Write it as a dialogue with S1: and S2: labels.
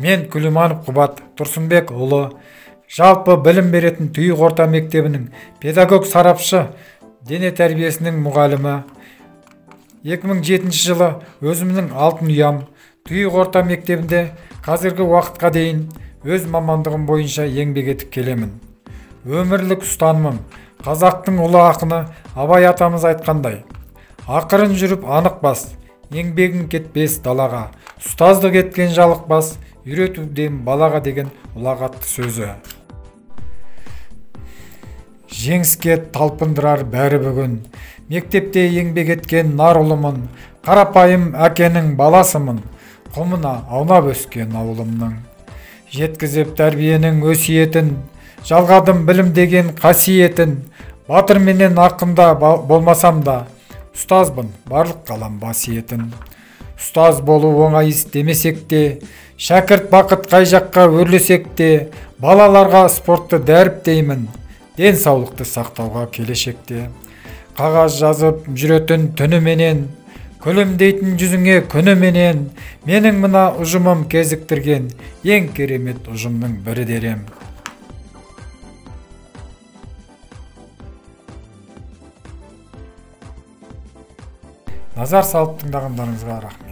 S1: Мен Күліманов Құбат Тұрсынбек ұлы, жалпы білім беретін Түйік орта мектебінің педагог сарапшы, дене тәрбиесінің мұғалімі. 2007 жылы өзімнің алтын ұям Түйік орта мектебінде қазіргі уақытқа дейін өз мамандығым бойынша еңбек етіп келемін. Өмірлік ұстанымым қазақтың ұлы ақыны Абай атамыз айтқандай: ақырын жүріп анық бас, еңбегің кетпес далаға, ұстаздық еткен жалықпас, үйретуден балаға деген ұлағатты сөзі. Жеңіске талпындырар бәрі бүгін, мектепте еңбек еткен нар ұлымын, қарапайым әкенің баласымын, құмына аунап өскен ауылымның. Жеткізіп тәрбиенің өсиетін, жалғадым білім деген қасиетін, батыр менен ақында болмасам да, ұстазбын барлық қалам басиетін. Ұстаз болу оңай іс демесек те, шәкірт бақыт қай жаққа өрлесек те, балаларға спортты дәріптеймін, денсаулықты сақтауға келешекте. Қағаз жазып жүретін түніменен, күлімдейтін жүзіңе күніменен, менің мына ұжымым кезіктірген ең керемет ұжымның бірі дерем. Назар салып тыңдағандарыңызға рахмет.